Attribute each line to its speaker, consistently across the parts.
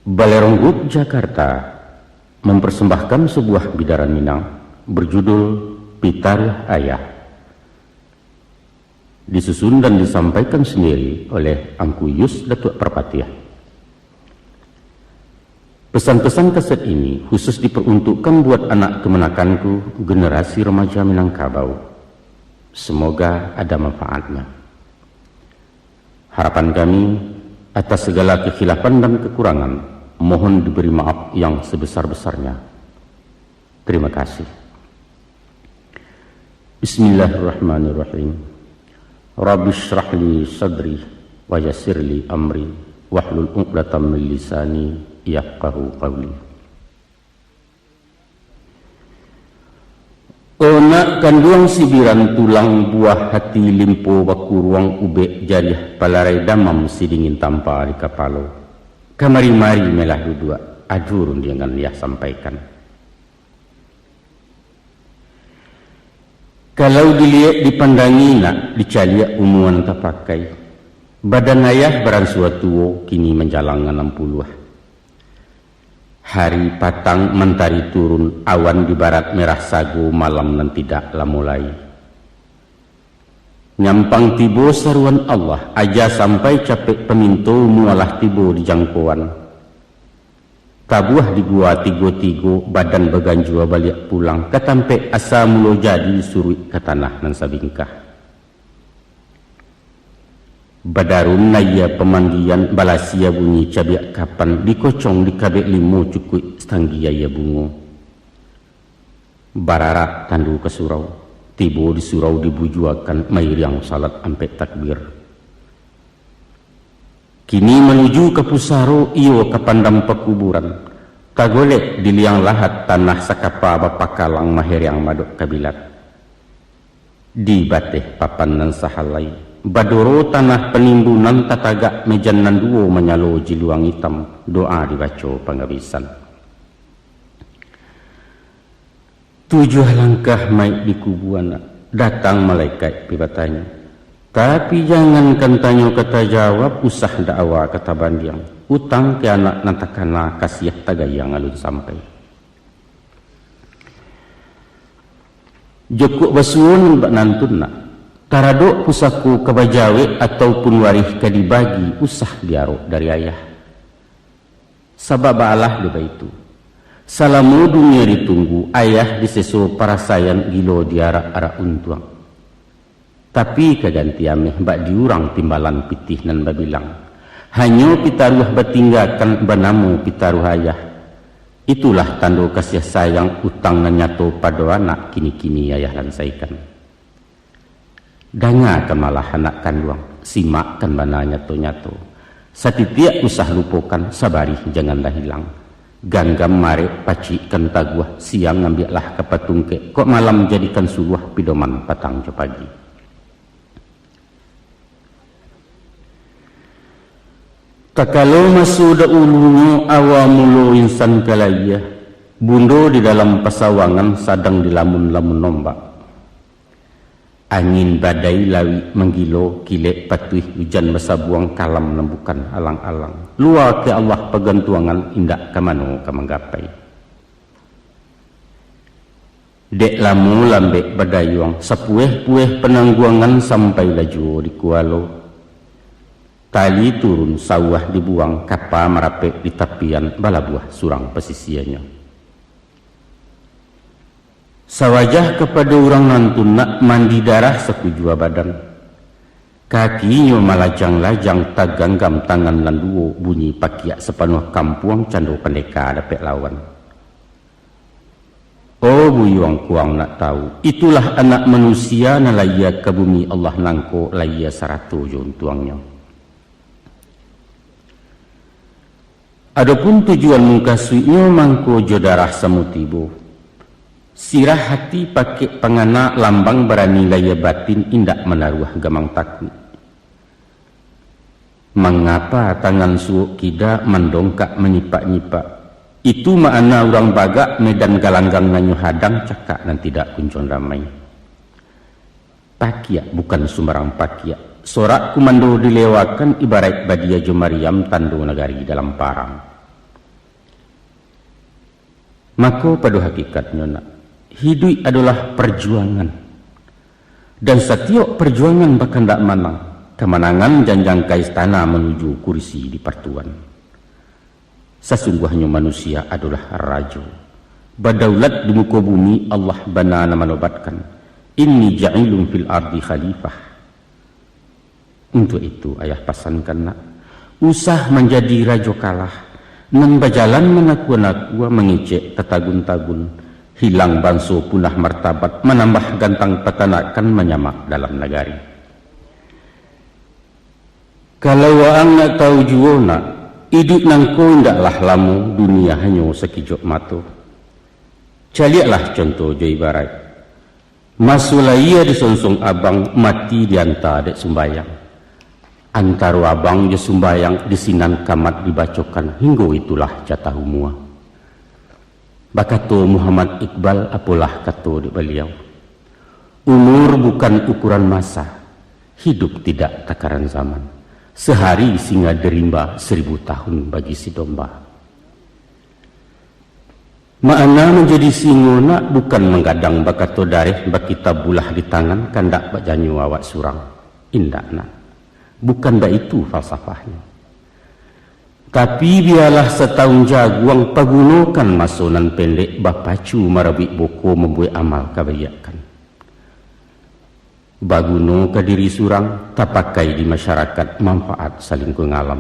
Speaker 1: Balerong Jakarta mempersembahkan sebuah bidaran Minang berjudul Pitaruh Ayah. Disusun dan disampaikan sendiri oleh Angku Yus Datuk Perpatiah. Pesan-pesan kaset ini khusus diperuntukkan buat anak kemenakanku, generasi remaja Minangkabau. Semoga ada manfaatnya. Harapan kami, atas segala kekhilafan dan kekurangan, mohon diberi maaf yang sebesar-besarnya. Terima kasih. Bismillahirrahmanirrahim. Rabbi shrah li sadri wa yassir li amri wahlul 'uqdatam min lisani yafqahu qawli. Onak kanduang sibiran tulang buah hati limpo baku ruang ube jariah palarai damam sidingin tanpa di kapalo. Kamari-mari melah dudua ajurun dengan liah sampaikan. Kalau dilihat dipandangi nak dicaliak umuan tapakai. Badan ayah beransua tuo kini menjalang 60. Hari patang mentari turun, awan di barat merah sagu, malam nan tidaklah mulai. Nyampang tibo seruan Allah, aja sampai capek peminto mualah tibo di jangkauan. Tabuah di gua tigo-tigo, badan beganjua balik pulang, katampe asa mulo jadi surui ke tanah nan sabingkah. Badarun naya pemanggian balasia bunyi cabiak kapan dikocong di kabek limo cukui stanggia ya bungo. Bararat tandu ke surau, tibo di surau dibujuakan mairiang salat ampe takbir. Kini menuju ke pusaro iyo ke pandam pekuburan. Tagolek di liang lahat tanah sakapa bapakalang maheriang madok kabilat. Di bateh papan nan sahalai. Badoro tanah penimbunan tatagak mejan nan duo menyalo jiluang hitam. Doa dibaca pengabisan. 7 langkah mai di kubuana. Datang malaikat pibatanya. Tapi jangan kantanyo kata jawab, usah dakwa kata bandiang. Utang ke anak nantakana kasiah tagayang alun sampai. Jokuk basuun bak nantun nak. Taradok pusaku kebajawe ataupun warih ke dibagi, usah diarok dari ayah. Sabab Allah doa itu. Salamu dunia ditunggu, ayah diseso parasayan gilo diarak-arak untuang. Tapi keganti ameh bak diurang timbalan pitih nan babilang. Hanyo pitaruh batinggakan banamu pitaruh ayah. Itulah tanda kasih sayang utang nan nyato pada anak kini-kini ayah lansaikan. Danga malah anak kanduang, simak kan bana nyato-nyato. Satitiak usah lupakan, sabari janganlah hilang. Ganggam mare paci kan taguah, siang ngambillah ke patungke, kok malam jadikan suluah pidoman patang jo pagi. Takalo masuda ulunyo awamulo insan kalaya, bundo di dalam pasawangan sadang dilamun-lamun nombak. Angin badai lawi menggilo kilek patuih hujan besabuang kalam lembukan alang-alang. Luar ke Allah pegantuangan indak kamano kamanggapai. Dek lamu lambek badayuang sapueh-pueh penangguangan sampai laju di kualo. Tali turun sawah dibuang kapa merapek di tapian balabuah surang pesisiannya. Sawajah kepada orang nantun nak mandi darah sekujua badan. Kakinya malajang-lajang taganggam tangan lan duo bunyi pakiak sepenuh kampung cando pendeka dapet lawan. Oh buyuang kuang nak tahu, itulah anak manusia na laya ke bumi Allah nangko laya 100 jun tuangnya. Adapun tujuan mungkasuinya mangko jodarah samutibo. Sirah hati pakai pengana lambang berani laya batin indak menaruh gamang takut. Mengapa tangan suuk kida mendongkak menyipak-nyipak? Itu makna orang bagak medan galanggang nanyu hadang cakak dan tidak kuncon ramai. Pakiak bukan sembarang pakiak. Sorak kumando dilewakan ibarat badia jo Maryam tando negari dalam parang. Maka pada hakikatnya nak, hidup adalah perjuangan. Dan setiap perjuangan bahkan tak menang. Kemenangan janjang ke istana menuju kursi di pertuan. Sesungguhnya manusia adalah raja. Berdaulat di muka bumi Allah bana menobatkan. Inni ja'ilun fil ardi khalifah. Untuk itu ayah pasankan nak, usah menjadi raja kalah. Nan berjalan menakua-nakua mengecek ketagun-tagun. Hilang bangsa punah martabat, menambah gantang petanakan menyamak dalam negari. Kalau ang nak tahu jua nak, hidup nangko indaklah lamu, dunia hanya sekejap mata. Caliaklah contoh jo ibarat. Masulah ia disonsong abang mati diantar dek sumbayang. Antara abang je sumbayang disinan kamat dibacokan hingga itulah jatah umua. Bakato Muhammad Iqbal apalah kato di beliau. Umur bukan ukuran masa, hidup tidak takaran zaman. Sehari singa derimba 1000 tahun bagi si domba. Makna menjadi singo nak bukan menggadang bakato darih bakita bulah di tangan kandak bajanyu awak surang. Indak nak. Bukan dah itu falsafahnya. Tapi biarlah setahun jaguang pagunokan masonan pendek bapacu marabik boko membuat amal kebayakan. Baguno ke diri surang tak pakai di masyarakat manfaat saling kengalam.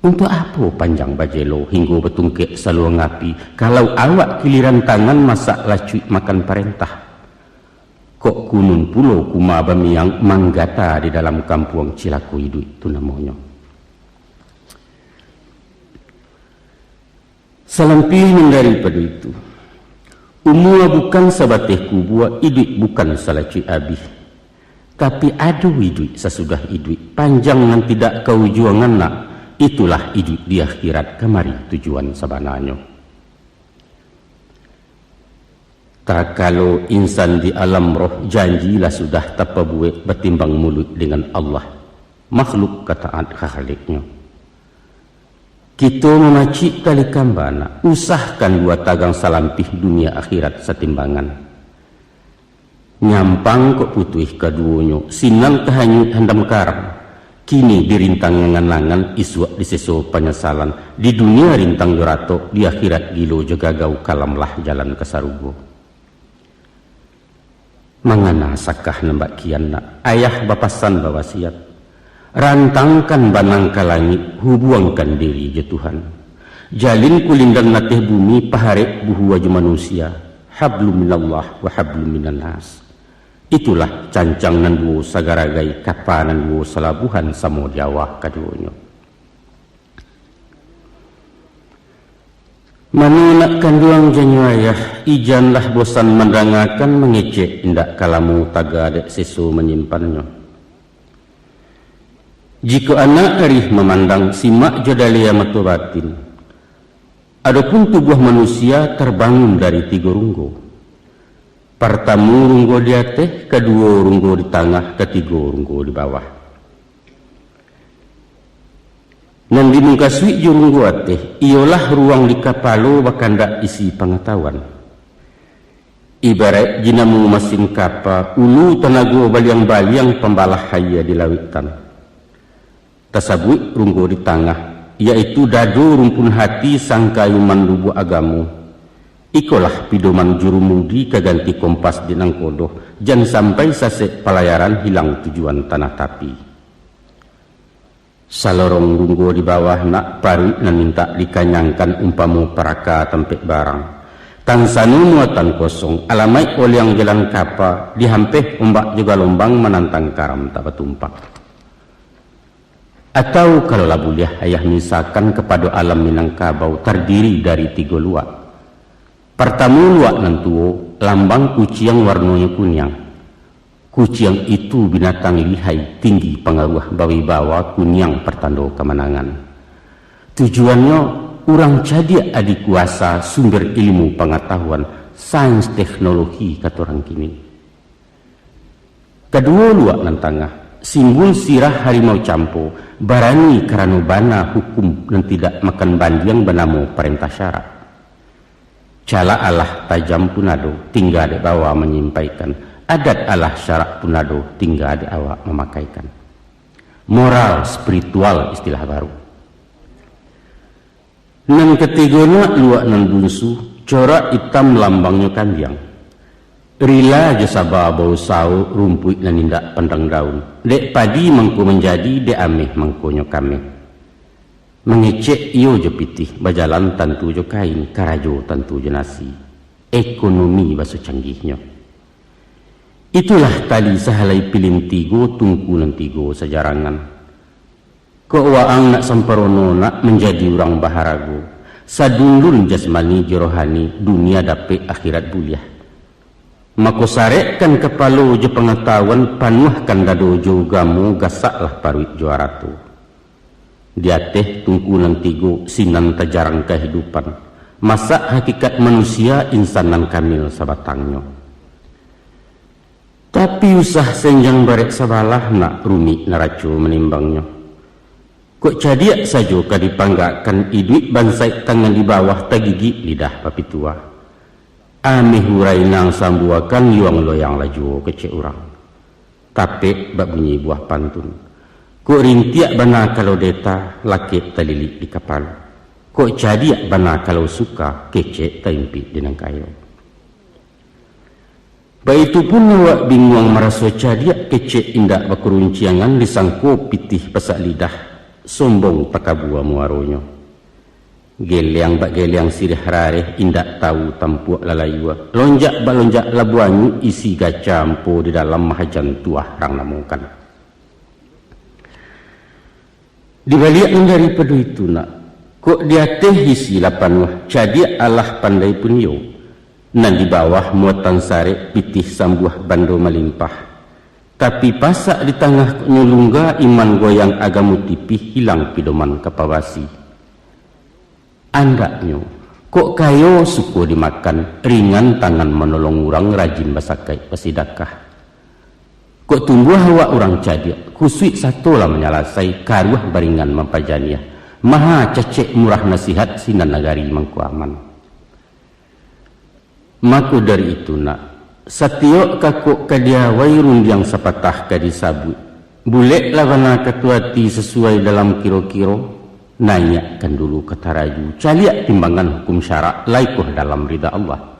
Speaker 1: Untuk apa panjang bajelo hingga betungkek saluang api kalau awak giliran tangan masak lacuik makan perintah. Kok kunun pulau kuma bamiang manggata di dalam kampung Cilaku hidup itu namanya. Selampirnya daripada itu, umur bukan sabateh kubua, hidup bukan salaci abih. Tapi ada hidup sesudah hidup, panjang dan tidak kau juangan nak, itulah hidup di akhirat kemari tujuan sebenarnya. Tak kalau insan di alam roh janjilah sudah tak buat bertimbang mulut dengan Allah, makhluk kataat khaliknya. Kita memacik kali kambana, usahkan 2 tagang salampih dunia akhirat setimbangan. Nyampang kok putih keduanya, sinang kehanyut handam karam. Kini dirintang ngangan-ngangan iswak diseso penyesalan. Di dunia rintang yorato, di akhirat gilo juga gau kalamlah jalan kesarugo. Mangana sakah nembak kian nak, ayah bapasan bawasiat. Rantangkan banang ke langit, hubungkan diri je Tuhan. Jalin kulindang natih bumi, paharek buhu wajah manusia. Hablum minallah wa hablum minan nas. Itulah cancang nan duo sagaragai kapanan duo salabuhan samo Jawa kaduonyo. Manunakkan duang janyu ayah, ijanlah bosan mendangakan mengecek indak kalamu taga dek sesu menyimpannya. Jika anak arih memandang simak jodalia matu batin, adapun tubuh manusia terbangun dari 3 runggo. Pertama runggo di atas, kedua runggo di tengah, ketiga runggo di bawah. Dan di muka suik jo runggo atas, ialah ruang di kapalo bakandak isi pengetahuan. Ibarat jinamu mesin kapal, ulu tenaga baliang-baliang pembalah haya di lautan. Tasabut runggo di tengah, yaitu dado rumpun hati sangkayu mandubu agamu. Ikolah pidoman jurumudi keganti kompas di nangkodoh, jangan sampai sasek pelayaran hilang tujuan tanah tapi. Salorong runggo di bawah nak paru nan minta dikanyangkan umpamu peraka tempek barang. Tansanu muatan kosong, alamai oliang jalan kapa, dihampeh ombak juga lombang menantang karam tak bertumpak. Atau kalau labuliah ayah misalkan kepada alam Minangkabau terdiri dari 3 luak. Pertama luak nantuo, lambang kucing warnanya kunyang. Kucing itu binatang lihai, tinggi pengaruh bawi-bawa kunyang pertanda kemenangan. Tujuannya, orang jadi adik kuasa sumber ilmu pengetahuan, sains teknologi kata orang kini. Kedua luak nan tengah, simbol sirah harimau campo, barani karena bana hukum dan tidak makan bandiang benamu perintah syarat. Cala Allah tajam punado, tinggal di bawah menyampaikan. Adat Allah syarak punado, tinggal di awak memakaikan. Moral spiritual istilah baru. Nan ketigona luak nan bungsu, corak hitam lambangnya kambiang. Rila jasaba bau sau rumput nan indak pandang daun. Dek padi mangku menjadi, dek ameh mangkonyo kame. Mengecek iyo jo pitih, bajalan tantu jo kain, karajo tantu jo nasi. Ekonomi baso canggihnya. Itulah tali sahalai pilin tigo, tungku nan tigo sejarangan. Kok waang nak samparono nak menjadi orang baharago. Sadulun jasmani jerohani, dunia dapet akhirat buliah. Mako sarekkan kepalo jo pengetahuan, panuhkan dado jo gamu, gasaklah paruit juara tu. Dia teh tungkunan tigo sinan tajarang kehidupan. Masa hakikat manusia insanan kamil sabatangnya. Tapi usah senjang barek sabalah nak rumi naracu menimbangnya. Kok cadiak saja kadipanggakan iduit bansai tangan di bawah tagigi lidah papi tua. Amih hurai nang sambuakan yuang loyang laju kecek orang. Tapi bak bunyi buah pantun. Kok rintiak bana kalau deta lakit talilik di kapal. Kok cadiak bana kalau suka kecek taimpi dengan kayo. Baitu pun awak bingung merasa cadiak kecek indak bakurunciangan disangko pitih pasak lidah. Sombong takabua muaronyo. Geliang bak geliang sirih rareh indak tahu tampuak lalayua. Lonjak balonjak labuanyu isi gacampo di dalam mahajan tuah rang namukan. Di balik daripada itu nak, kok dia teh isi lapan wah, jadi Allah pandai pun yo. Nan di bawah muatan sare pitih sambuah bando melimpah. Tapi pasak di tengah nyulungga iman goyang agamu tipih hilang pidoman kapawasi. Andaknyo, kok kayo suko dimakan, ringan tangan menolong orang rajin basakai pasidakah. Kok tumbuh awak orang cadiak, kusui satu lah menyalasai karuah baringan mampajaniah. Maha cecek murah nasihat sinan nagari mangku aman. Maka dari itu nak, setiok kakuk kadia wairun yang sapatah kadi sabut. Bulek lawana ketuati sesuai dalam kiro-kiro, nanyakan dulu kata raju. Caliak timbangan hukum syarak, laikuh dalam rida Allah.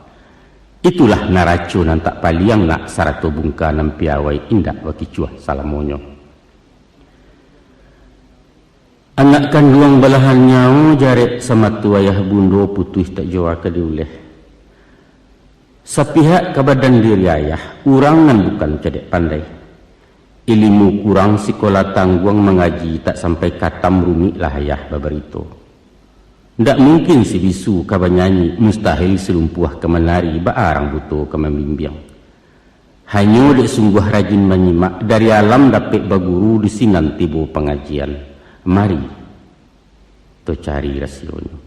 Speaker 1: Itulah naracu nan tak paliang nak sarato bungka nan piawai indak wakicuah salamonyo. Anak kandung balahan nyau jaret sama tuayah bundo putuh tak jawa kediuleh. Sapihak kabadan diri ayah, urang nan bukan cedek pandai. Ilmu kurang sekolah tangguang mengaji tak sampai katam rumi lah ayah babarito. Ndak mungkin si bisu kabanyanyi, mustahil selumpuh kemenari, baarang buto kemembimbing. Hanya dek sungguh rajin menyimak, dari alam dapat baguru di sinan tibo pengajian. Mari, to cari rasionya.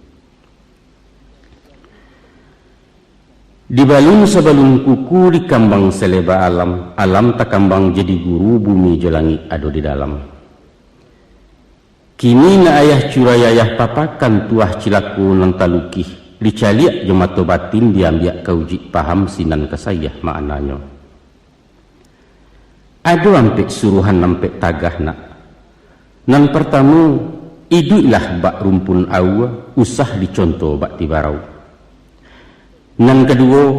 Speaker 1: Di balun sebalun kuku di kambang seleba alam, alam tak kambang jadi guru, bumi jelangi ado di dalam. Kini na ayah curayayah papakan tuah cilaku nang talukih. Dicaliak jemato batin diambiak kauji paham sinan kesayah maknanya. Ada ampek suruhan nampek tagah nak. Nan pertama, iduilah bak rumpun awa, usah dicontoh bak tibarau. Nan kedua,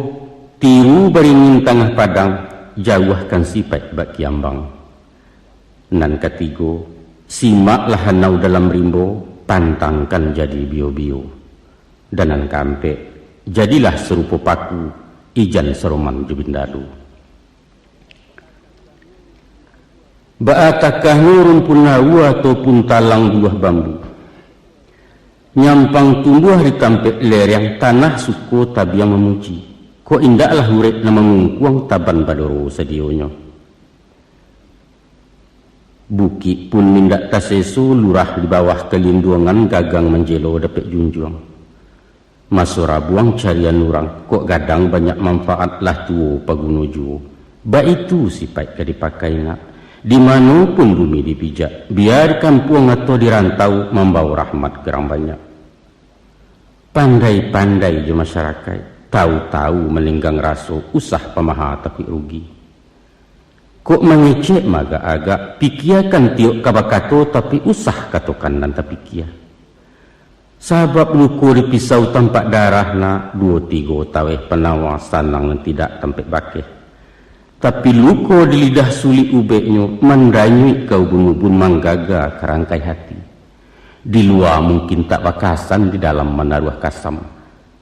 Speaker 1: tiru baringin tengah padang, jauhkan sifat bak kiambang. Nan ketiga, simaklah hanau dalam rimbo, pantangkan jadi bio-bio. Danan kampe, jadilah serupa paku, ijan seroman jubindalu. Baatakah nurun pun nawa ataupun talang buah bambu. Nyampang tumbuh di kampe lereng tanah suko tabiang memuji. Ko indaklah urip na mengungkuang taban badoro sedionyo. Buki pun mindak tasesu lurah di bawah kelinduangan gagang menjelo dapet junjung. Masura buang carian orang, kok gadang banyak manfaat lah tuo pagunuju. Ba itu sifat kadipakai nak. Di mana pun bumi dipijak, biar kampung atau dirantau membawa rahmat kerang banyak. Pandai-pandai je masyarakat. tahu-tahu melenggang raso usah pamaha tapi rugi. Kok mengecek maga agak pikiakan tiok kabakato tapi usah katokan dan tapi kia. Sabab luku dipisau tampak darah na 2-3 taweh penawa sanang dan tidak tampak bakeh. Tapi luko di lidah sulit ubeknya mandanyui kau bunubun manggaga kerangkai hati. Di luar mungkin tak bakasan, di dalam menaruh kasam.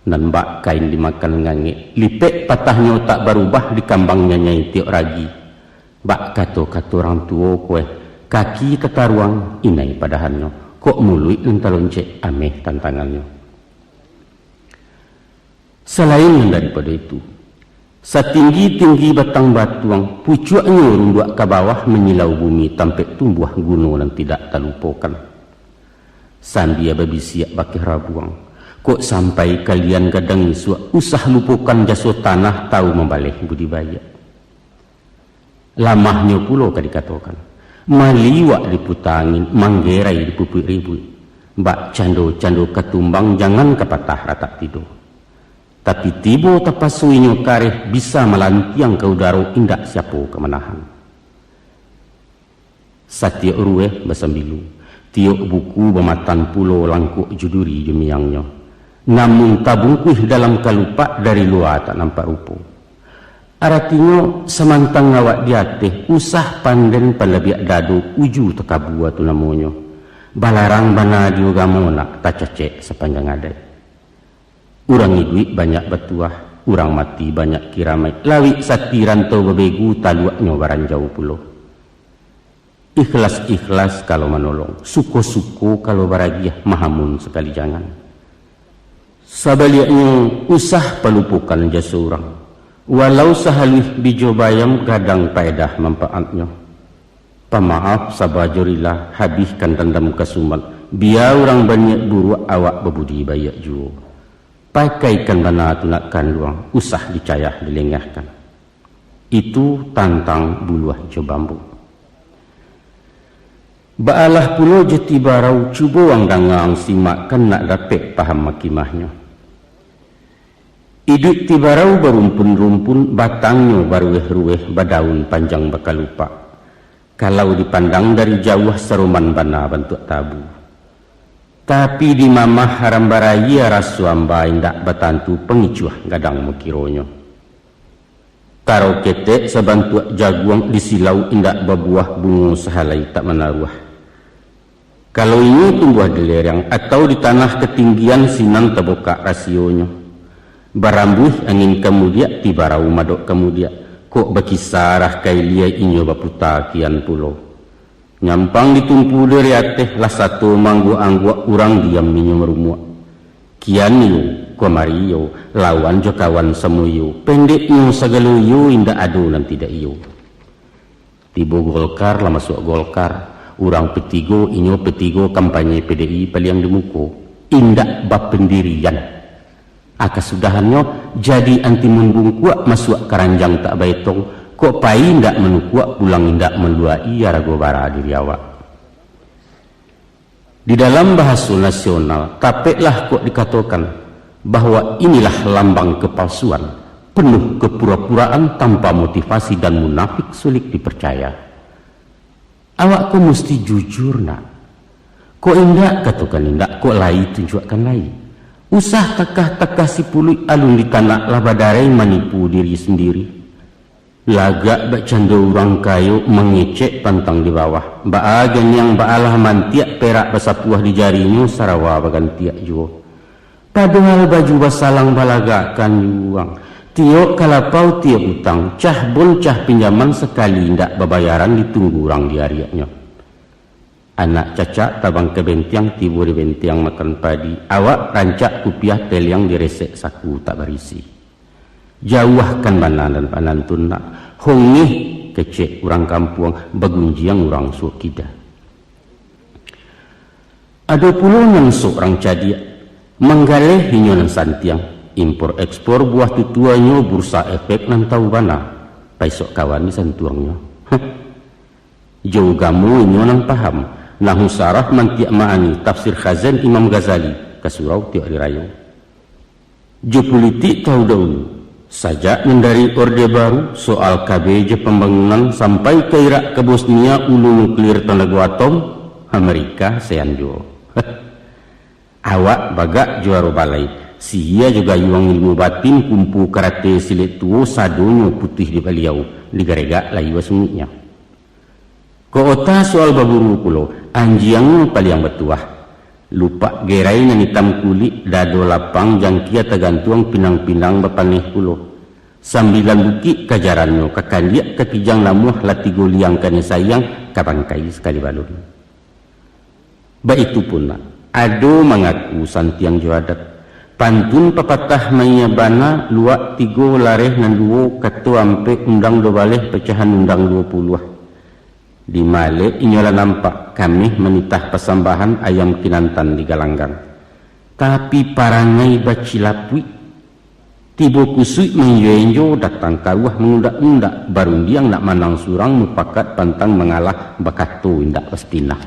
Speaker 1: Nan bak kain dimakan ngange, lipek patahnya tak berubah di kambangnya nyai tiok ragi. Bak kato-kato orang tua kue, kaki tetaruang inai padahannya. Kok mului nentalonce ameh tantangannya. Selain daripada itu, setinggi-tinggi batang batuang, pucuknya runduak ke bawah menyilau bumi tampek tumbuh gunung dan tidak terlupakan. Sandia babisiak bakih rabuang. Kok sampai kalian kadang usah lupukan jaso tanah tahu membalih budidaya. Lamahnya pulau ka dikatakan. Maliwak diputangin, manggerai dipupuk ribut. Mbak cando-cando ketumbang jangan kepatah ratak tidur. Tapi tibo tapasuinyo kareh bisa melantiang ke udara indak siapo kemenahan. Satya urueh basambilu. Tiok buku bermatan pulau langkuk juduri jemiangnya. Namun tabungkuih dalam kalupak dari luar tak nampak rupa. Artinya semantang ngawak diatih usah panden palabiak dadu uju tekabua tu namanya. Balarang bana diugamo nak tak cecek sepanjang adai. Urang duit banyak bertuah, urang mati banyak kiramai. Lawi sati rantau bebegu taluaknya baran jauh pulau. Ikhlas-ikhlas kalau menolong, suko-suko kalau baragiah, mahamun sekali jangan. Sebaliknya usah pelupukan jasa orang. Walau sahalih bijo bayam gadang paedah manfaatnya. Pemaaf sabajurilah habiskan dendam kesumat. Biar orang banyak buruk awak berbudi bayak jua. Pakaikan bana tunakan luang, usah dicayah dilengahkan. Itu tantang buluah jo bambu. Baalah pulau jeti barau cuba wang dangang simakkan nak dapat paham makimahnya. Iduk ti barau berumpun-rumpun batangnya barueh-rueh badaun panjang bakal lupa. Kalau dipandang dari jauh seruman bana bentuk tabu. Tapi di mamah haram baraya rasuamba indak batantu pengicuah gadang mukironyo. Karo ketek sebantuak jaguang di silau indak babuah bunga sahalai tak menaruh. Kalau ini tumbuh di lereng atau di tanah ketinggian sinan terbuka rasionya. Barambuh angin kemudian tiba rau madok kemudian. Kok bakisarah kailia inyo baputa kian pulau. Nyampang ditumpu dari ateh lah satu manggu-anggu urang diam minyo merumuak. Kian yo, komariyo, lawan jo kawan semuyo. Pendeknya sagaluyo indah adu dan tidak iyo. Tibo Golkar lah masuk Golkar. Urang petigo, inyo petigo kampanye PDI paliang demuko. Indak bab pendirian. Akasudahannya jadi anti membung kuat masuk keranjang tak baitong. Kok pai indak menukuak pulang indak meluai rago bara diri awak. Di dalam bahasa nasional, tapeklah kok dikatakan bahwa inilah lambang kepalsuan, penuh kepura-puraan tanpa motivasi dan munafik sulit dipercaya. Awak kau mesti jujur nak. Kau indak katakan indak, kau lai tunjukkan lai. Usah tekah-tekah si puluh alun di tanah labadarai manipu diri sendiri. Lagak bercanda orang kayu mengecek pantang di bawah. Baagan yang baalah mantiak perak basapuah di jarinya sarawa bagantiak jua. Padahal baju basalang balagakan yuang. Tiok kalapau tiok utang, cah bol cah pinjaman sekali ndak babayaran ditunggu orang di hariaknya. Anak cacak tabang ke bentiang tibu di bentiang makan padi. Awak rancak kupiah teliang diresek saku tak berisi. Jauhkan mana dan panantun nak. Hongih kecek orang kampung bagunjiang orang suakida. Ada puluh yang seorang cadia menggaleh hinyonan santiang. Impor ekspor buah tutuannya bursa efek nan tahu bana. Paisok kawan di santuangnya. Jauh gamu inyo nang paham. Nahu sarah mantiak ma'ani tafsir khazan Imam Ghazali. Kasurau tiak dirayu. Jo politik tahu dahulu sajak dari Orde Baru soal KBJ pembangunan sampai ke Irak ke Bosnia ulu nuklir tenaga atom Amerika seanjo. Awak bagak juara balai sia juga yuang ilmu batin kumpu karate silet tuo sadonyo putih di baliau di garega layu sungguhnya. Koota soal baburu pulo anjiang paling betuah lupa gerai nan hitam kulit dado lapang jangkia tergantung pinang-pinang bapaneh pulo sambilan buki kajarannya kakandiak ketijang lamuh latigo liang kane sayang kabangkai sekali balun. Ba itu pun ado mengaku santiang juadat pantun papatah maya bana luak tigo lareh nan duo katu ampe undang do baleh pecahan undang 20 di male inyola nampak kami menitah pesambahan ayam kinantan di galanggang tapi parangai bacilapui tibo kusui menyenjo datang kawah mengundak-undak baru diang nak manang surang mupakat pantang mengalah bakato indak pastinah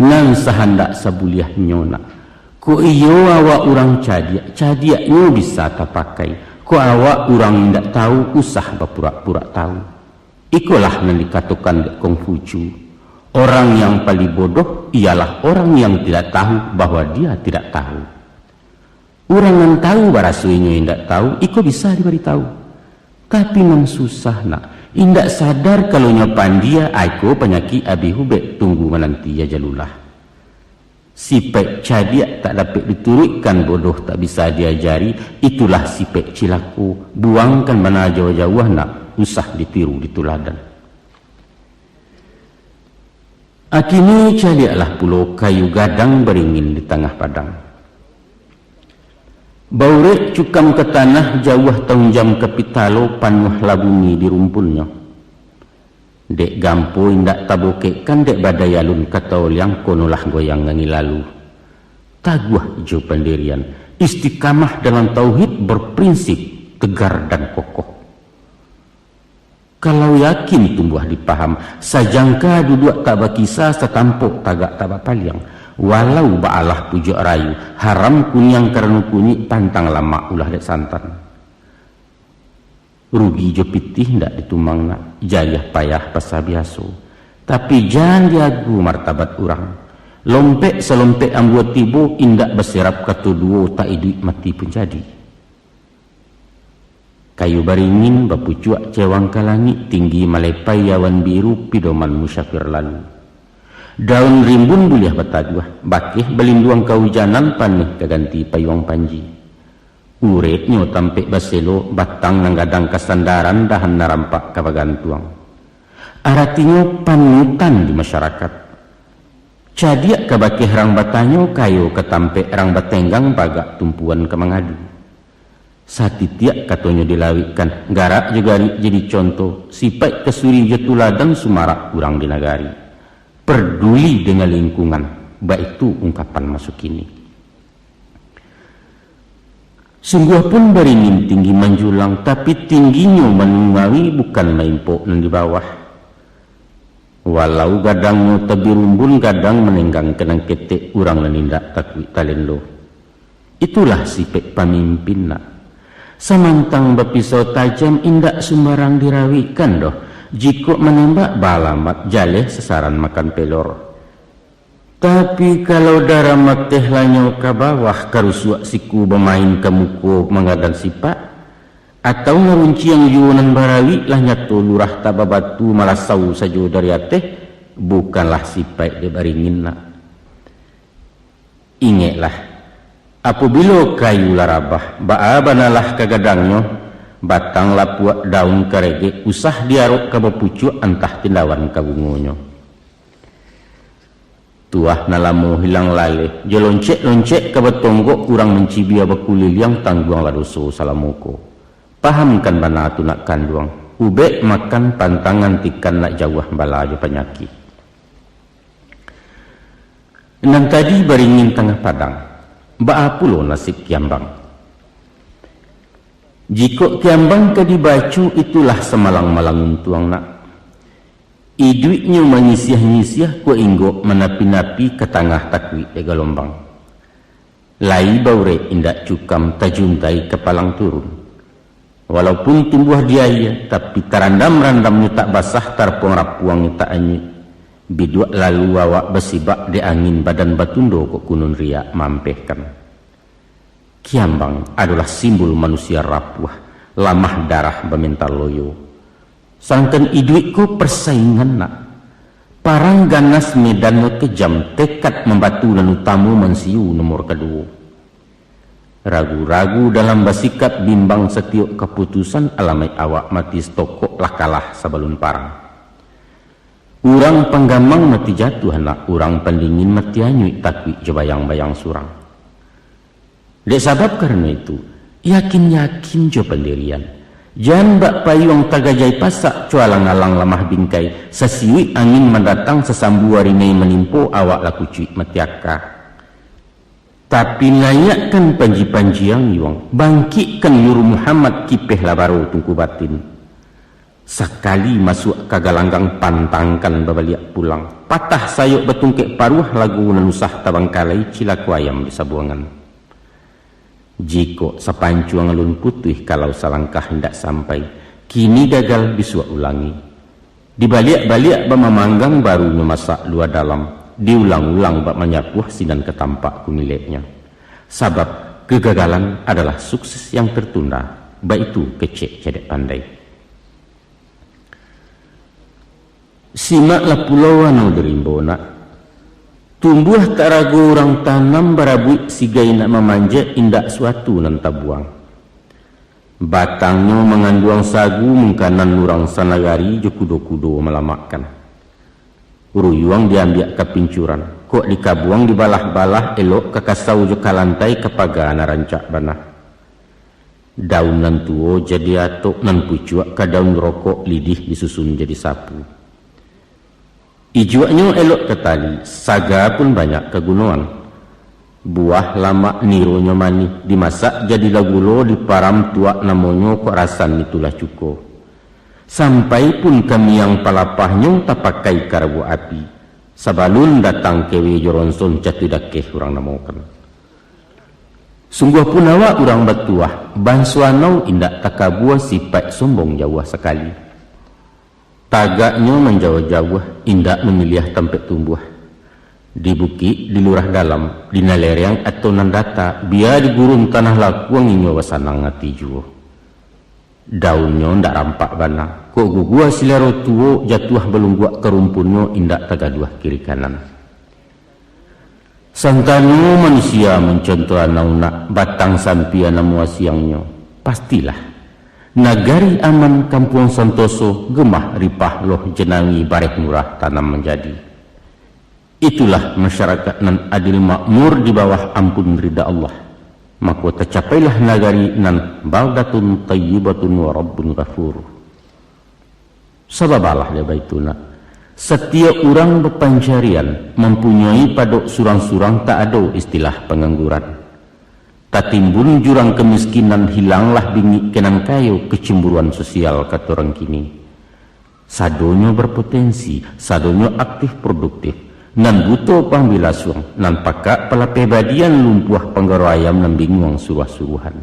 Speaker 1: nan sahandak sabuliah nyona ko iyo awak orang cadiaknya bisa tapakai ko awak orang indak tahu usah berpura-pura tahu. Ikulah yang dikatakan Konghucu, orang yang paling bodoh ialah orang yang tidak tahu bahwa dia tidak tahu. Orang yang tahu barasuinya tidak tahu, iko bisa diberitahu. Tapi memang susah nak, indak sadar kalau nyopan dia, iko penyakit abi hubek tunggu menanti ya jalulah. Sipek cadia tak dapat diturutkan bodoh tak bisa diajari, itulah sipek cilaku, buangkan mana jauh-jauh nak. Usah ditiru dituladan. Akini caliaklah pulau kayu gadang beringin di tengah padang. Baurek cukam ke tanah jauh tahun jam kapitalo panuh labumi di rumpulnya. Dek gampo indak tabokekan dek badayalun kata yang konolah goyang ngani lalu. Taguah jo pendirian, istiqamah dalam tauhid berprinsip tegar dan kokoh. Kalau yakin tumbuh dipaham, sajangka duduk tak bakisah setampuk tagak tak bapaliang. Walau ba'alah pujuk rayu, haram kunyang karena kunyi pantang lama ulah dek santan. Rugi jo pitih ndak ditumang nak, jayah payah pasah biaso. Tapi jangan diagu martabat orang. Lompek selompek ambuat tibo indak berserap katu duo tak idui mati pun jadi. Kayu baringin bapucuak cewang ke langit tinggi malepai awan biru pidoman musyafir lalu. Daun rimbun buliah bataduah bakih belinduang kehujanan panih keganti payuang panji. Uretnya tampek baselo batang nanggadang kesandaran dahan narampak kabagantuang. Artinya panutan di masyarakat. Cadiak kabakih rang batanyo kayu ketampek rang batenggang bagak tumpuan kemangadu. Satitiak katanya dilawikan garak juga jadi contoh sipai kesuri jetuladan sumarak kurang di nagari peduli dengan lingkungan baik itu ungkapan masuk ini sungguh pun beringin tinggi menjulang tapi tingginya menungawi bukan maimpok dan di bawah walau gadangnya tebirumbun gadang menenggang kenang ketek urang menindak takwi talendo itulah sipek pamimpin nak. Samantang berpisau tajam indak sembarang dirawikan doh. Jika menembak balamat jaleh sesaran makan pelor. Tapi kalau darah mateh lanyo ke bawah karusuak siku bermain ke muku mengadang sipak atau ngarunci yang yunan barawi lah nyatu lurah tababatu malah sau saja dari ateh bukanlah sipak dia baringin nak. Ingatlah apabila kayu larabah baabanalah kagadangnya batang lapuak daun karege usah diarok kabapucuk antah tindawan kabungonyo tuah nalamu hilang lale joloncek-loncek kabatonggok kurang mencibia bakulil yang tangguang ladoso salamuko pahamkan bana tu nak kanduang ubek makan pantangan tikan nak jauh bala aja penyakit nan tadi beringin tengah padang baapulo nasib kiambang. Jika kiambang ke dibacu itulah semalang-malang tuang nak. Iduitnya menyisiah-nyisiah ku inggok menapi-napi ke tengah takwi ega lombang. Lai baure indak cukam tajuntai kepalang turun. Walaupun tumbuh diaya, tapi tarandam-randamnya tak basah, tarpong rapuang tak anyi. Biduak lalu wawak besibak di angin badan batundo kok kunun riak mampehkan. Kiambang adalah simbol manusia rapuh, lamah darah bemental loyo. Sangken iduitku persaingan nak. Parang ganas medan kejam, tekad membatu dan utamu mensiu nomor kedua. Ragu-ragu dalam bersikap bimbang setiap keputusan alamai awak mati stokok lah kalah sebelum parang. Urang penggamang mati jatuh anak, urang pendingin mati anyui takwi jebayang-bayang surang. Dek sabab karena itu, yakin-yakin jo pendirian. Jangan bak payung tagajai pasak cualang-alang lamah bingkai, sesiwi angin mendatang sesambu warinai menimpo awak laku cuik metiaka. Tapi ngayakkan panji-panji yang iwang, bangkitkan Nuru Muhammad kipeh labaro tungku batin. Sekali masuk kagalanggang pantangkan babaliak pulang, patah sayuk betungkek paruh lagu nanusah tabangkalai cilaku ayam di sabuangan. Jiko sepancuang alun putih kalau salangkah hendak sampai, kini gagal bisua ulangi. Dibaliak-baliak bamamanggang baru memasak luar dalam, diulang-ulang bak menyapuh sinan ketampak kumiliknya. Sabab kegagalan adalah sukses yang tertunda, baik itu kecek cedek pandai. Simaklah pulau anu derimbona. Tumbuh tak ragu orang tanam barabuik sigai nak memanjat indak suatu nan tabuang. Batangnya mengandung sagu mengkanan orang sanagari jo kudo-kudo melamakkan. Uruyuang diambil ke pincuran, kok dikabuang dibalah-balah elok ke kasau jo kalantai kepaga narancak banah. Daun nan tuo jadi atok nan pucuak ke daun rokok lidih disusun jadi sapu. Ijuaknya elok ke tali, saga pun banyak kegunaan. Buah lama nironya mani, dimasak jadi lagulo diparam tuak namanya kok rasan itulah cuko. Sampai pun kami yang palapahnya tak pakai karbu api. Sabalun datang kewe joronson catudakeh orang namokan. Sungguh pun awak orang batuah, bansuanau indak takabuah sifat sombong jauh sekali. Tagaknya menjauh-jauh, indak memilih tempat tumbuh. Di bukit, di lurah dalam, di nalereng atau nandata, biar di gurun tanah lakuang inyo wasanang ngati juo. Daunnya ndak rampak bana, kok gugua silero tuo jatuh belungguak kerumpunnya indak tagaduah kiri kanan. Sangkanu manusia mencontoh anak batang sampian namu siangnya, pastilah. Nagari aman kampung Santoso gemah ripah loh jenangi barek murah tanam menjadi. Itulah masyarakat nan adil makmur di bawah ampun ridha Allah. Maka tercapailah nagari nan baldatun tayyibatun wa rabbun ghafur. Sababalah dia baituna. Setiap orang berpancarian mempunyai padok surang-surang tak ada istilah pengangguran. Tak timbun jurang kemiskinan, hilanglah bingit kenan kayu kecemburuan sosial kata orang kini. Sadonyo berpotensi, sadonyo aktif produktif, nan butuh pangbilasuang, nan pakak pala pebadian lumpuh penggerayam nan bingung suruh-suruhan.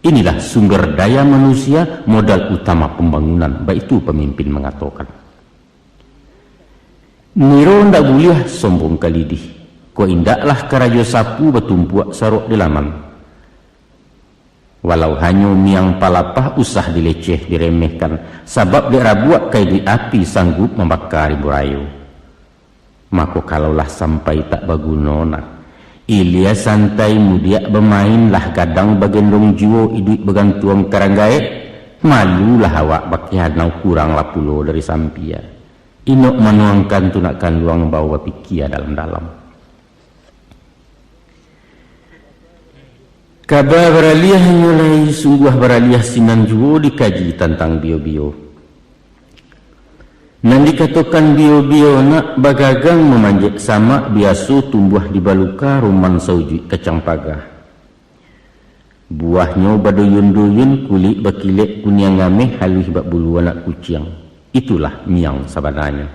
Speaker 1: Inilah sumber daya manusia, modal utama pembangunan, baik itu pemimpin mengatakan. Niro ndak boleh sombong kalidih, ko indaklah karajo sapu betumpuak sarok di laman. Walau hanya miang palapah usah dileceh diremehkan, sabab dirabuak kai di api sanggup membakar burayu. Maka kalaulah sampai tak bagunona, ilia santai mudiak bermainlah kadang bagendong jiwo iduit begantuang karanggae, malulah awak bakihanau kurang lapulo dari sampia. Inok menuangkan tunakan luang bawa pikia dalam-dalam. Kabar beraliah mulai sungguh beraliah sinan juo dikaji tentang bio-bio. Nan dikatakan bio-bio nak bagagang memanjat sama biasa tumbuh di baluka ruman sauji kacang pagah. Buahnya badoyun-doyun kulit bakilek kunyang ngameh halih bak bulu anak kucing. Itulah miang sabananya.